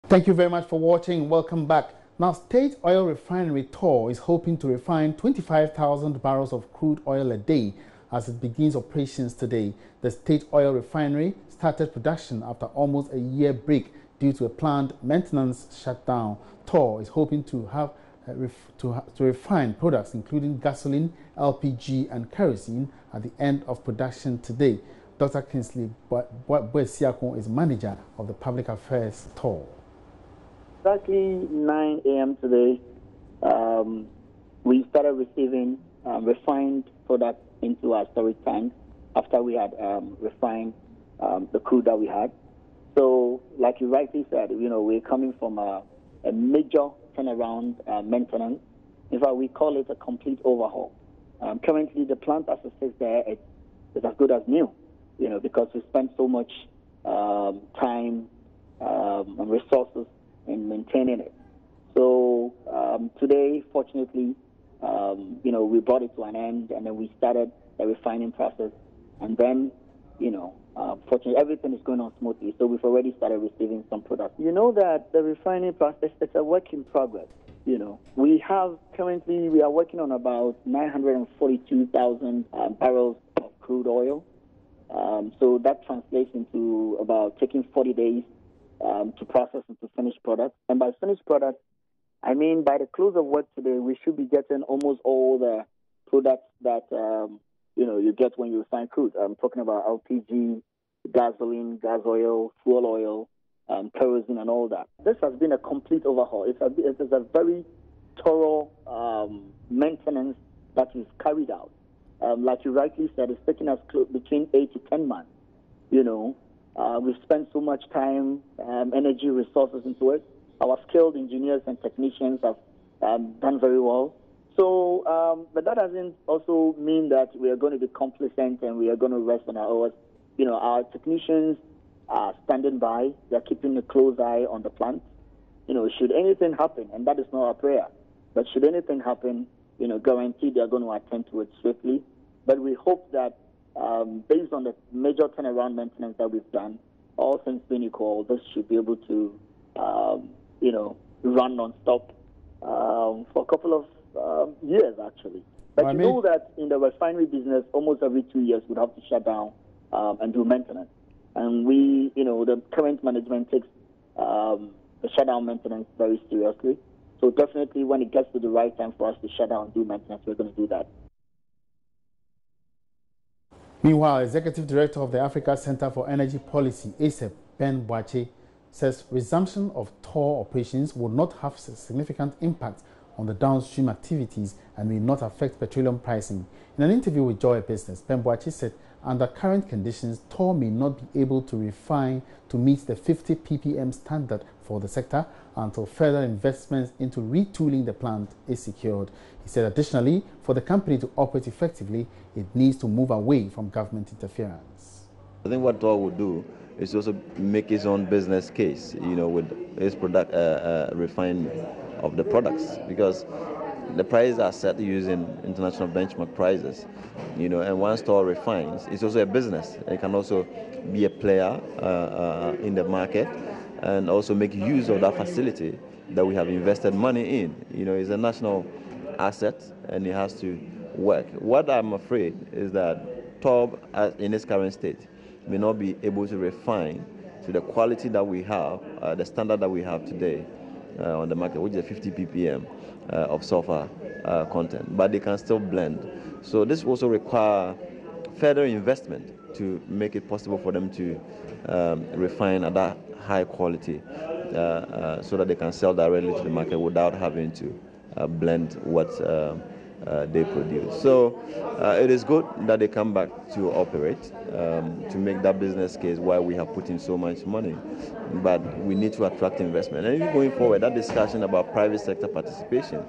Thank you very much for watching. Welcome back. Now, State Oil Refinery TOR is hoping to refine 25,000 barrels of crude oil a day as it begins operations today. The State Oil Refinery started production after almost a year break due to a planned maintenance shutdown. TOR is hoping to have to refine products including gasoline, LPG and kerosene at the end of production today. Dr. Kingsley Boesiakon is manager of the Public Affairs TOR. Exactly 9 a.m. today, we started receiving refined products into our storage tank after we had refined the crude that we had. So, like you rightly said, we're coming from a major turnaround maintenance. In fact, we call it a complete overhaul. Currently, the plant as it sits there is as good as new, because we spent so much time and resources in maintaining it. So today, fortunately, we brought it to an end, and then we started the refining process, and then, fortunately, everything is going on smoothly. So we've already started receiving some products. You know that the refining process is a work in progress. We are working on about 942,000 barrels of crude oil. So that translates into about taking 40 days to process into finished product. And by finished product, I mean by the close of work today, we should be getting almost all the products that you get when you refine crude. I'm talking about LPG, gasoline, gas oil, fuel oil, kerosene, and all that. This has been a complete overhaul. It is a very thorough maintenance that is carried out. Like you rightly said, it's taking us between 8 to 10 months. We've spent so much time, energy, resources into it. Our skilled engineers and technicians have done very well. So, but that doesn't also mean that we are going to be complacent and we are going to rest on our oars. Our technicians are standing by. They're keeping a close eye on the plant. Should anything happen, and that is not our prayer, but should anything happen, guaranteed they're going to attend to it swiftly. But we hope that based on the major turnaround maintenance that we've done, all things being equal, this should be able to, run non-stop for a couple of years, actually. But know that in the refinery business, almost every 2 years we'd have to shut down and do maintenance. And we, the current management takes the shutdown maintenance very seriously. So definitely when it gets to the right time for us to shut down and do maintenance, we're going to do that. Meanwhile, Executive Director of the Africa Center for Energy Policy, ACEP, Ben Boakye, says resumption of TOR operations will not have a significant impact on the downstream activities and will not affect petroleum pricing. In an interview with Joy Business, Ben Boakye said under current conditions, TOR may not be able to refine to meet the 50 ppm standard for the sector until further investments into retooling the plant is secured. He said additionally, for the company to operate effectively, it needs to move away from government interference. I think what TOR will do is also make its own business case, with its product refinement of the products, because the prices are set using international benchmark prices, and once TOR refines, it's also a business. It can also be a player in the market and also make use of that facility that we have invested money in. It's a national asset and it has to work. What I'm afraid is that TOR in its current state may not be able to refine to the quality that we have, the standard that we have today on the market, which is 50 ppm of sulfur content, but they can still blend. So this will also require further investment to make it possible for them to refine at that high quality so that they can sell directly to the market without having to blend what they produce. So it is good that they come back to operate, to make that business case why we have put in so much money. But we need to attract investment. And even going forward, that discussion about private sector participation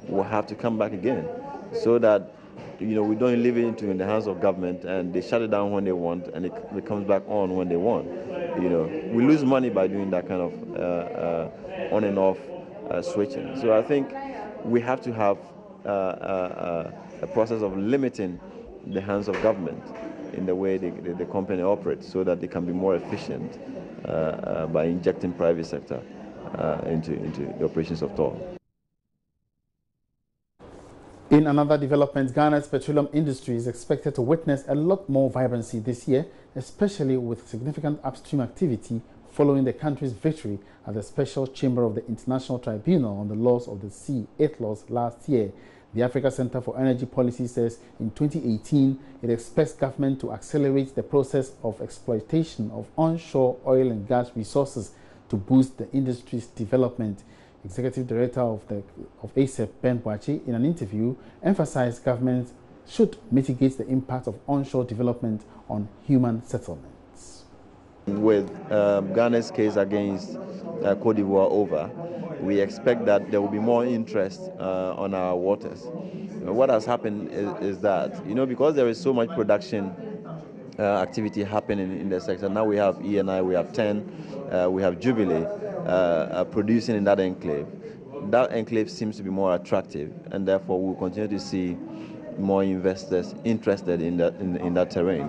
will have to come back again so that we don't leave it in the hands of government and they shut it down when they want and it comes back on when they want. We lose money by doing that kind of on and off switching. So I think we have to have a process of limiting the hands of government in the way the company operates so that they can be more efficient by injecting private sector into the operations of TOR. In another development, Ghana's petroleum industry is expected to witness a lot more vibrancy this year, especially with significant upstream activity following the country's victory at the Special Chamber of the International Tribunal on the Laws of the Sea, 8 laws, last year. The Africa Center for Energy Policy says in 2018, it expects government to accelerate the process of exploitation of onshore oil and gas resources to boost the industry's development. Executive Director of ASEP, Ben Boakye, in an interview, emphasized government should mitigate the impact of onshore development on human settlements. With Ghana's case against Côte d'Ivoire over, we expect that there will be more interest on our waters. What has happened is that, because there is so much production activity happening in the sector, now we have ENI, we have 10, we have Jubilee producing in that enclave. That enclave seems to be more attractive, and therefore we'll continue to see more investors interested in that terrain.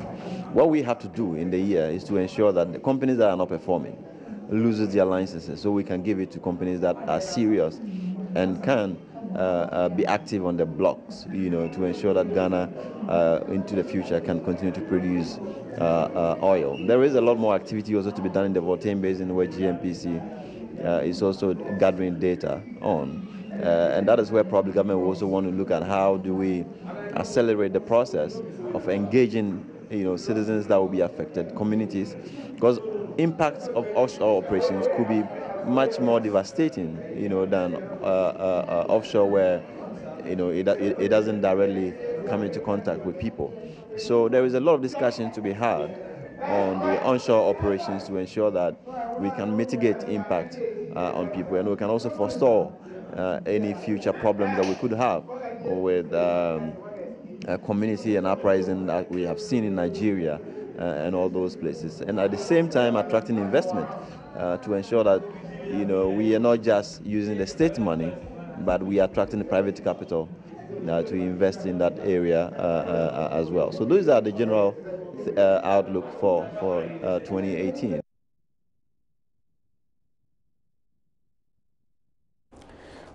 What we have to do in the year is to ensure that the companies that are not performing loses their licenses, so we can give it to companies that are serious and can be active on the blocks, to ensure that Ghana into the future can continue to produce oil. There is a lot more activity also to be done in the Voltaire Basin, where GNPC is also gathering data on. And that is where probably government will also want to look at how do we accelerate the process of engaging citizens that will be affected, communities, because impacts of offshore operations could be much more devastating, than offshore, where it doesn't directly come into contact with people. So there is a lot of discussion to be had on the onshore operations to ensure that we can mitigate impact on people, and we can also forestall any future problems that we could have with community and uprising that we have seen in Nigeria and all those places. And at the same time, attracting investment to ensure that we are not just using the state money, but we are attracting the private capital to invest in that area as well. So those are the general outlook for 2018.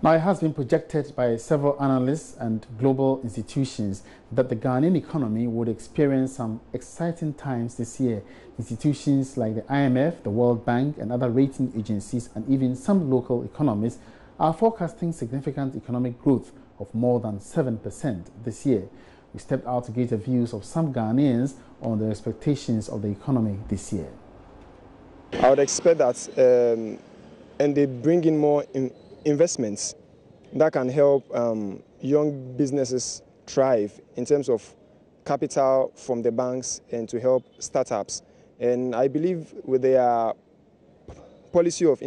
Now, it has been projected by several analysts and global institutions that the Ghanaian economy would experience some exciting times this year. Institutions like the IMF, the World Bank, and other rating agencies, and even some local economists, are forecasting significant economic growth of more than 7% this year. We stepped out to get the views of some Ghanaians on the expectations of the economy this year. I would expect that, and they bring in more investments that can help young businesses thrive in terms of capital from the banks and to help startups. And I believe with their policy of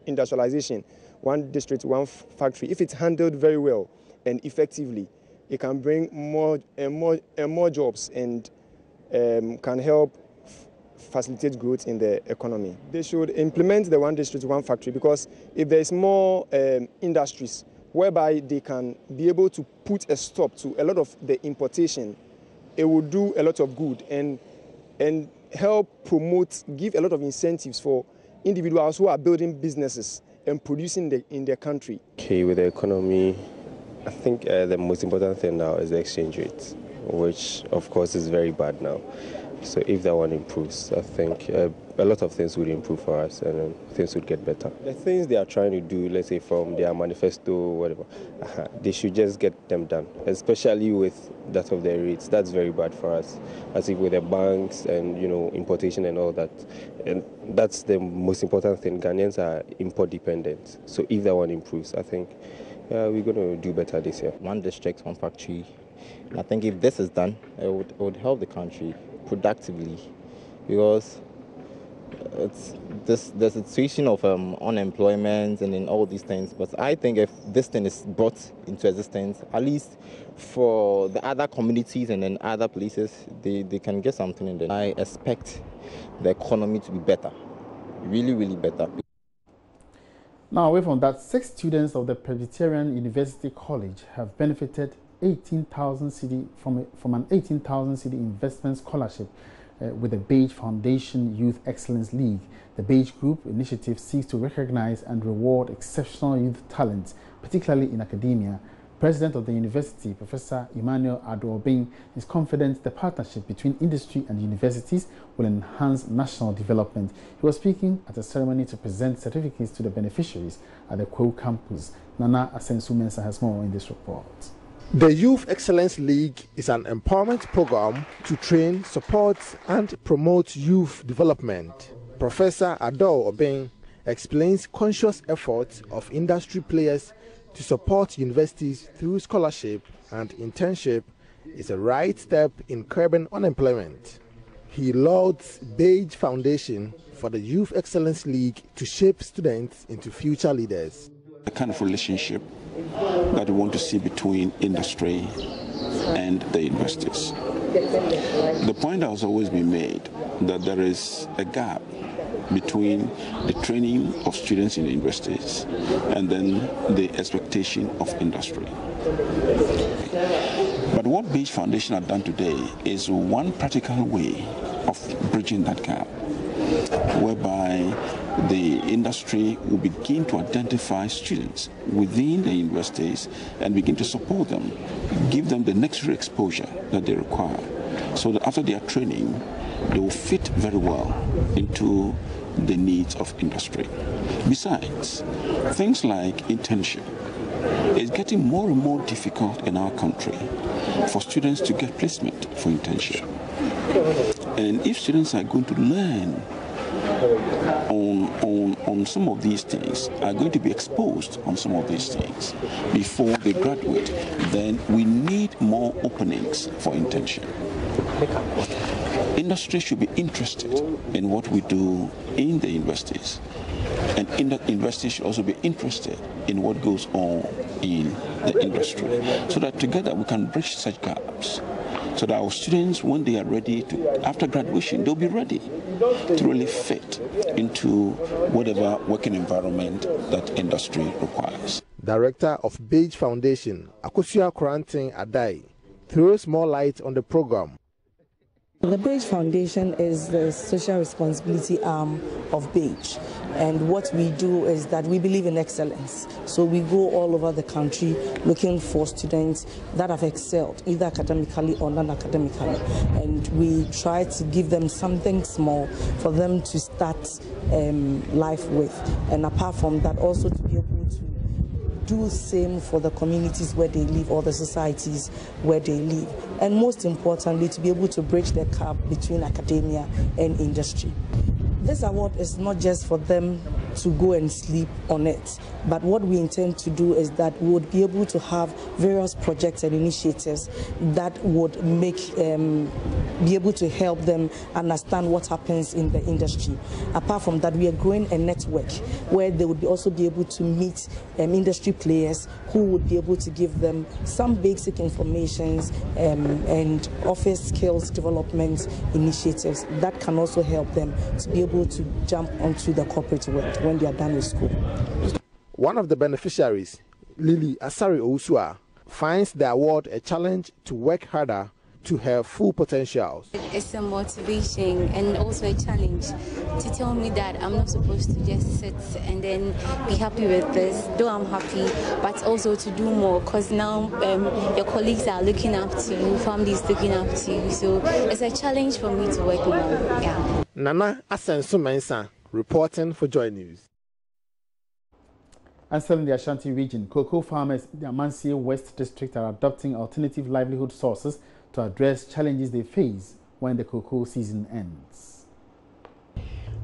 industrialization, one district, one factory, if it's handled very well and effectively, it can bring more and more jobs and can help facilitate growth in the economy. They should implement the one district, one factory, because if there's more industries whereby they can be able to put a stop to a lot of the importation, it will do a lot of good and help promote, give a lot of incentives for individuals who are building businesses and producing in their country. Okay, with the economy, I think the most important thing now is the exchange rate, which of course is very bad now. So if that one improves, I think a lot of things would improve for us and things would get better. The things they are trying to do, let's say from their manifesto, whatever, they should just get them done, especially with that of their rates. That's very bad for us, as if with the banks and, importation and all that. And that's the most important thing. Ghanaians are import dependent. So if that one improves, I think we're going to do better this year. One district, one factory. I think if this is done, it would help the country productively, because it's the situation of unemployment and in all these things. But I think if this thing is brought into existence, at least for the other communities and in other places, they can get something in there. I expect the economy to be better, really, really better. Now, away from that, 6 students of the Presbyterian University College have benefited 18,000 cedi from an 18,000 cedi investment scholarship with the Beige Foundation Youth Excellence League. The Beige Group initiative seeks to recognize and reward exceptional youth talents, particularly in academia. President of the university, Professor Emmanuel Adobing, is confident the partnership between industry and universities will enhance national development. He was speaking at a ceremony to present certificates to the beneficiaries at the FUEL campus. Nana Asensu-Mensah has more in this report. The Youth Excellence League is an empowerment program to train, support and promote youth development. Professor Adobing explains conscious efforts of industry players to support universities through scholarship and internship is a right step in curbing unemployment. He lauds Beige Foundation for the Youth Excellence League to shape students into future leaders. The kind of relationship that we want to see between industry and the universities. The point has always been made that there is a gap between the training of students in the universities and then the expectation of industry. But what Beige Foundation have done today is one practical way of bridging that gap, whereby the industry will begin to identify students within the universities and begin to support them, give them the necessary exposure that they require, so that after their training, they will fit very well into the needs of industry. Besides, things like internship is getting more and more difficult in our country for students to get placement for internship. And if students are going to learn on some of these things, are going to be exposed on some of these things before they graduate, then we need more openings for internship. Industry should be interested in what we do in the universities, and universities should also be interested in what goes on in the industry, so that together we can bridge such gaps, so that our students, when they are ready to, after graduation, they'll be ready to really fit into whatever working environment that industry requires. Director of Beige Foundation, Akosua Korantin Adai, throws more light on the program. The Beige Foundation is the social responsibility arm of Beige, and what we do is that we believe in excellence. So we go all over the country looking for students that have excelled, either academically or non-academically, and we try to give them something small for them to start life with, and apart from that, also to be able to do the same for the communities where they live or the societies where they live, and most importantly, to be able to bridge the gap between academia and industry. This award is not just for them to go and sleep on it, but what we intend to do is that we would be able to have various projects and initiatives that would make be able to help them understand what happens in the industry. Apart from that, we are growing a network where they would also be able to meet industry players who would be able to give them some basic informations and offer skills development initiatives that can also help them to be able to jump onto the corporate world when they are done with school. One of the beneficiaries, Lily Asari Ousua, finds the award a challenge to work harder to her full potentials. It's a motivation and also a challenge to tell me that I'm not supposed to just sit and then be happy with this, though I'm happy, but also to do more, because now your colleagues are looking up to you, family is looking up to you, so it's a challenge for me to work more. Yeah. Nana Asensu-Mensah reporting for JoyNews. And still in the Ashanti region, cocoa farmers in the Amansie West district are adopting alternative livelihood sources to address challenges they face when the cocoa season ends.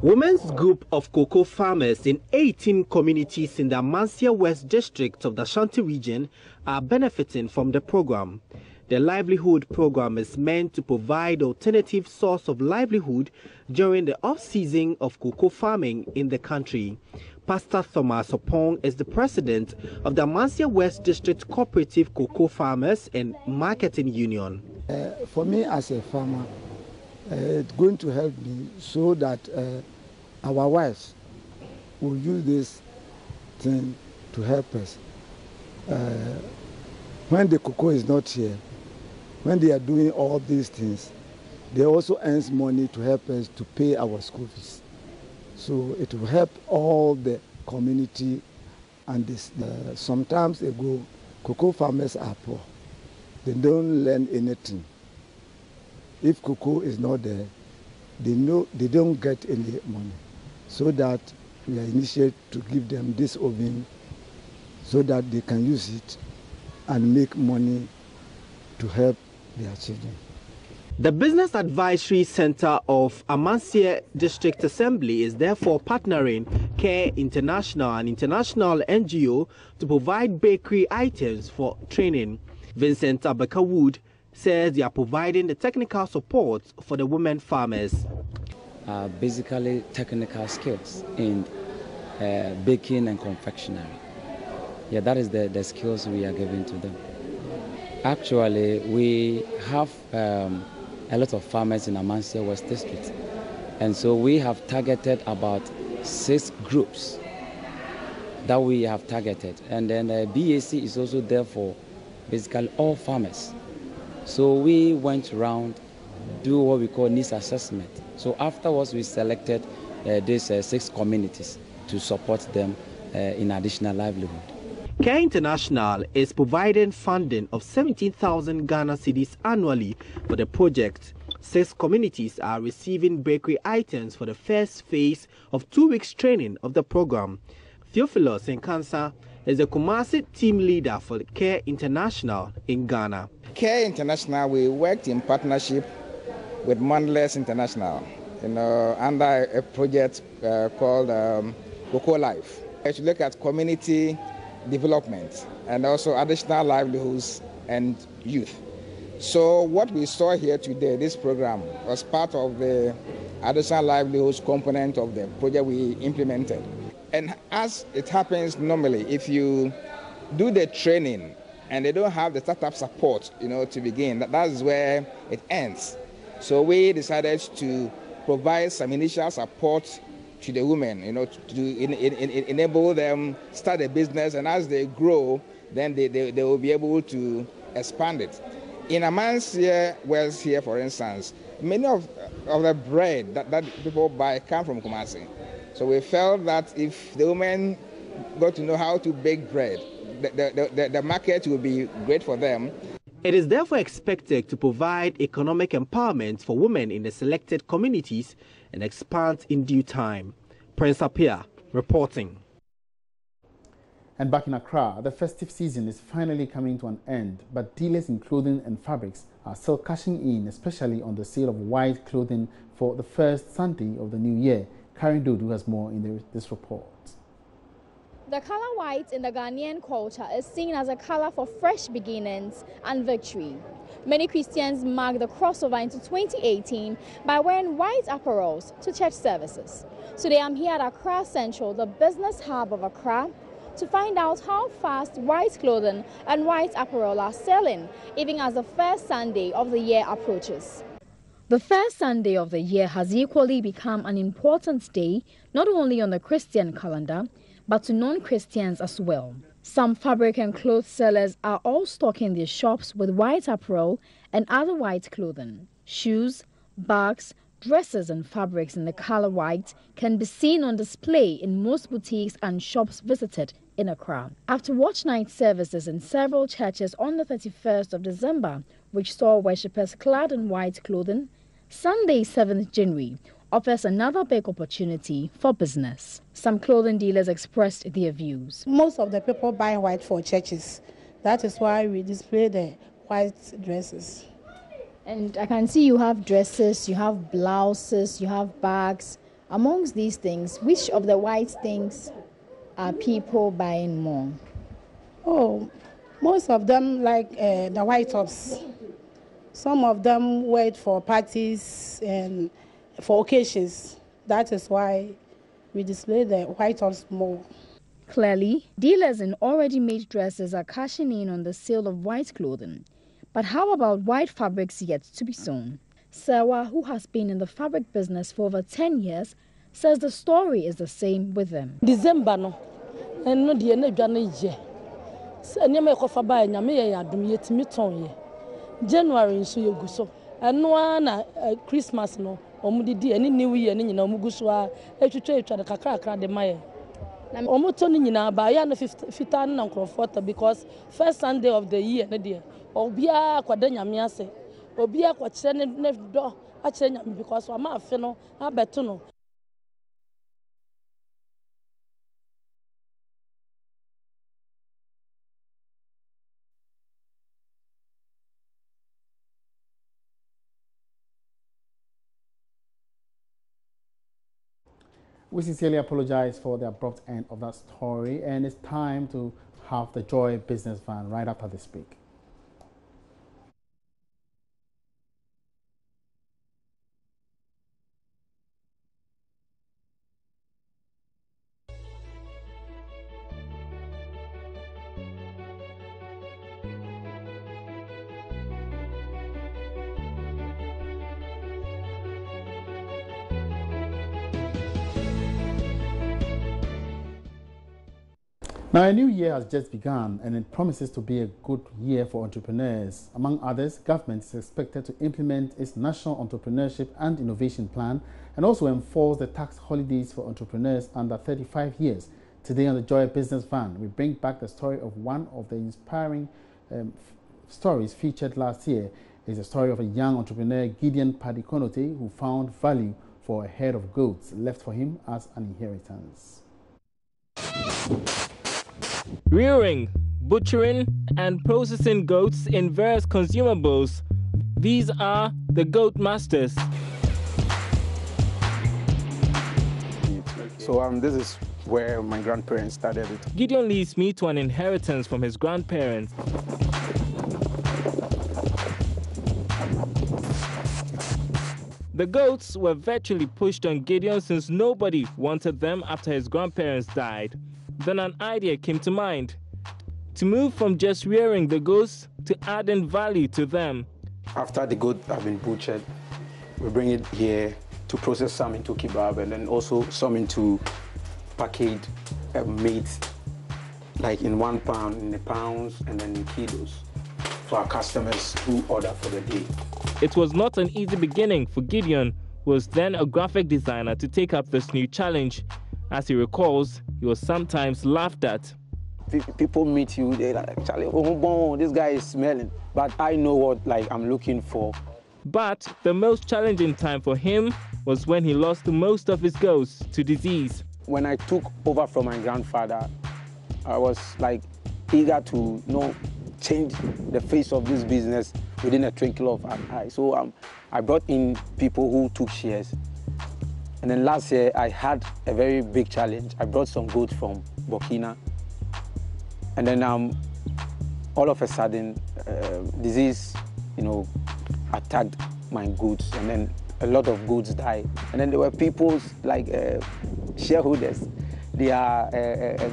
Women's group of cocoa farmers in 18 communities in the Amansie West district of the Ashanti region are benefiting from the program. The livelihood program is meant to provide alternative source of livelihood during the off-season of cocoa farming in the country. Pastor Thomas Opong is the president of the Amansie West District Cooperative Cocoa Farmers and Marketing Union. For me as a farmer, it's going to help me so that our wives will use this thing to help us. When the cocoa is not here, when they are doing all these things, they also earn money to help us to pay our school fees. So it will help all the community. And this, sometimes ago, cocoa farmers are poor. They don't learn anything. If cocoa is not there, they don't get any money. So that we are initiated to give them this oven so that they can use it and make money to help their children. The Business Advisory Center of Amansie District Assembly is therefore partnering CARE International, an international NGO, to provide bakery items for training. Vincent Abeka-Wood says they are providing the technical support for the women farmers. Basically technical skills in baking and confectionery. Yeah, that is the skills we are giving to them. Actually, we have a lot of farmers in Amansie West District. And so we have targeted about 6 groups that we have targeted. And then BAC is also there for basically all farmers. So we went around, do what we call needs assessment. So afterwards we selected these 6 communities to support them in additional livelihood. CARE International is providing funding of 17,000 Ghana cedis annually for the project. 6 communities are receiving bakery items for the first phase of 2 weeks training of the program. Theophilus Nkansa is the Kumasi team leader for CARE International in Ghana. CARE International, we worked in partnership with Mandless International, under a project called Cocoa Life. To look at community development and also additional livelihoods and youth. So what we saw here today, this program, was part of the additional livelihoods component of the project we implemented. And as it happens normally, if you do the training and they don't have the startup support, to begin, that's where it ends. So we decided to provide some initial support to the women, to enable them start a business, and as they grow, then they will be able to expand it. In Amansie West here, for instance, many of the bread that people buy come from Kumasi. So we felt that if the women got to know how to bake bread, the market will be great for them. It is therefore expected to provide economic empowerment for women in the selected communities and expand in due time. Prince Apia reporting. And back in Accra, the festive season is finally coming to an end, but dealers in clothing and fabrics are still cashing in, especially on the sale of white clothing for the first Sunday of the new year. Karen Dodu has more in this report. The color white in the Ghanaian culture is seen as a color for fresh beginnings and victory. Many Christians mark the crossover into 2018 by wearing white apparels to church services. Today I'm here at Accra Central, the business hub of Accra, to find out how fast white clothing and white apparel are selling, even as the first Sunday of the year approaches. The first Sunday of the year has equally become an important day, not only on the Christian calendar, but to non-Christians as well. Some fabric and clothes sellers are all stocking their shops with white apparel and other white clothing. Shoes, bags, dresses and fabrics in the color white can be seen on display in most boutiques and shops visited in Accra. After watch night services in several churches on the 31st of December, which saw worshippers clad in white clothing, Sunday 7th January offers another big opportunity for business. Some clothing dealers expressed their views. Most of the people buy white for churches. That is why we display the white dresses. And I can see you have dresses, you have blouses, you have bags. Amongst these things, which of the white things are people buying more? Oh, most of them like the white tops. Some of them wait for parties and for occasions. That is why we display the white tops more. Clearly, dealers in already made dresses are cashing in on the sale of white clothing. But how about white fabrics yet to be sewn? Sewa, who has been in the fabric business for over 10 years, says the story is the same with them. December no, and no the end January. January so you go so. ɛno na Christmas no omudidi ani New Year ni nyina omuguso a etwetwa de kakra de maye na omoto ni nyina ba ya na fita na nkrofota because first Sunday of the year na dia obia kwada nyame ase obia kwakire ne do a kire nyame because wa ma afe no abeto no. We sincerely apologize for the abrupt end of that story, and it's time to have the Joy Business Van right after this break. Now, a new year has just begun, and it promises to be a good year for entrepreneurs. Among others, government is expected to implement its National Entrepreneurship and Innovation Plan and also enforce the tax holidays for entrepreneurs under 35 years. Today on the Joy Business Van, we bring back the story of one of the inspiring stories featured last year. It's the story of a young entrepreneur, Gideon Padikonote, who found value for a herd of goats left for him as an inheritance. Rearing, butchering, and processing goats in various consumables. These are the goat masters. So this is where my grandparents started it. Gideon leaves me to an inheritance from his grandparents. The goats were virtually pushed on Gideon since nobody wanted them after his grandparents died. Then an idea came to mind, to move from just rearing the goats to adding value to them. After the goat have been butchered, we bring it here to process some into kebab and then also some into packaged meat, like in 1 pound, in the pounds, and then in kilos for our customers who order for the day. It was not an easy beginning for Gideon, who was then a graphic designer, to take up this new challenge. As he recalls, he was sometimes laughed at. People meet you, they're like, Charlie, oh, this guy is smelling. But I know what I'm looking for. But the most challenging time for him was when he lost most of his goats to disease. When I took over from my grandfather, I was eager to change the face of this business within a twinkle of an eye. So I brought in people who took shares. And then last year, I had a very big challenge. I brought some goats from Burkina. And then all of a sudden, disease, attacked my goats. And then a lot of goats died. And then there were people shareholders. They are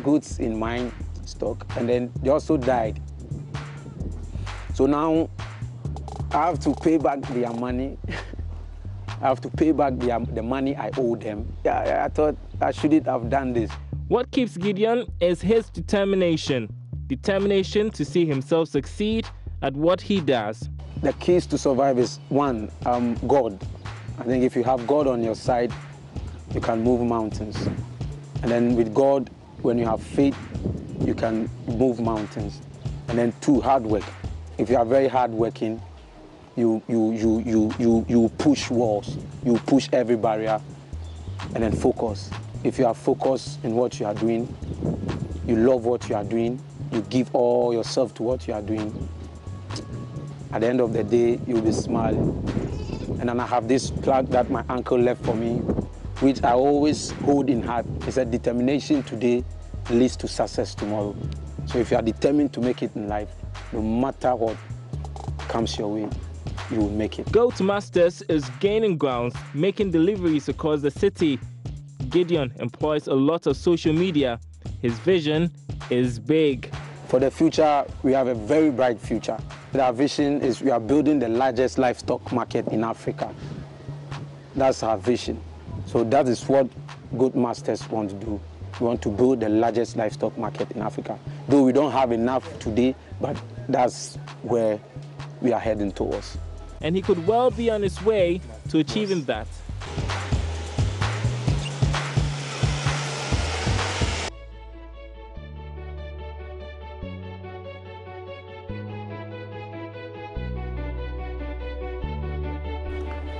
goats in mine stock. And then they also died. So now I have to pay back their money. I have to pay back the money I owe them. Yeah, I thought I shouldn't have done this. What keeps Gideon is his determination. Determination to see himself succeed at what he does. The keys to survive is, one, God. I think if you have God on your side, you can move mountains. And then with God, when you have faith, you can move mountains. And then two, hard work. If you are very hardworking, you push walls, you push every barrier, and then focus. If you are focused in what you are doing, you love what you are doing, you give all yourself to what you are doing, at the end of the day, you'll be smiling. And then I have this plug that my uncle left for me, which I always hold in heart. It's a determination today leads to success tomorrow. So if you are determined to make it in life, no matter what comes your way, you will make it. Goat Masters is gaining ground, making deliveries across the city. Gideon employs a lot of social media. His vision is big. For the future, we have a very bright future. Our vision is we are building the largest livestock market in Africa. That's our vision. So that is what Goat Masters want to do. We want to build the largest livestock market in Africa. Though we don't have enough today, but that's where we are heading towards. and he could well be on his way to achieving that.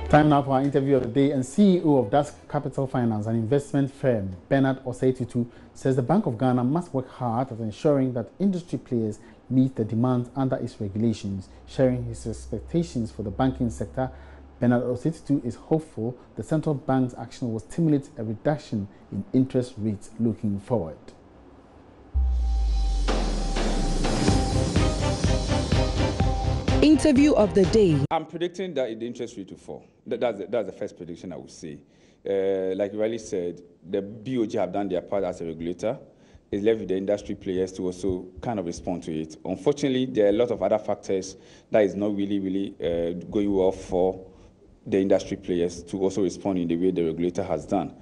Time now for our interview of the day, and CEO of Dusk Capital Finance, an investment firm, Bernard Osei-Tutu, says the Bank of Ghana must work hard at ensuring that industry players meet the demands under its regulations. Sharing his expectations for the banking sector, Bernard Osei-Tutu is hopeful the central bank's action will stimulate a reduction in interest rates looking forward. Interview of the day. I'm predicting that the interest rate will fall. That's the first prediction I would say. Like you rightly said, the BOG have done their part as a regulator. It's left with the industry players to also kind of respond to it. Unfortunately, there are a lot of other factors that is not really going well for the industry players to also respond in the way the regulator has done.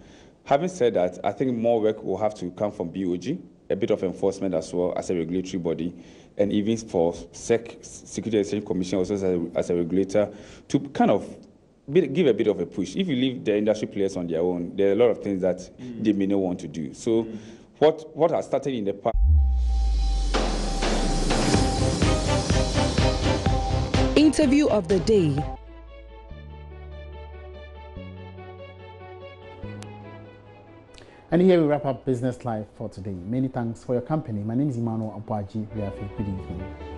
Having said that, I think more work will have to come from BOG, a bit of enforcement as well as a regulatory body, and even for Security Exchange Commission also as a regulator to kind of give a bit of a push. If you leave the industry players on their own, there are a lot of things that they may not want to do. So what has started in the past. Interview of the day. And here we wrap up Business Live for today. Many thanks for your company. My name is Emmanuel Ampaji. We have a good evening.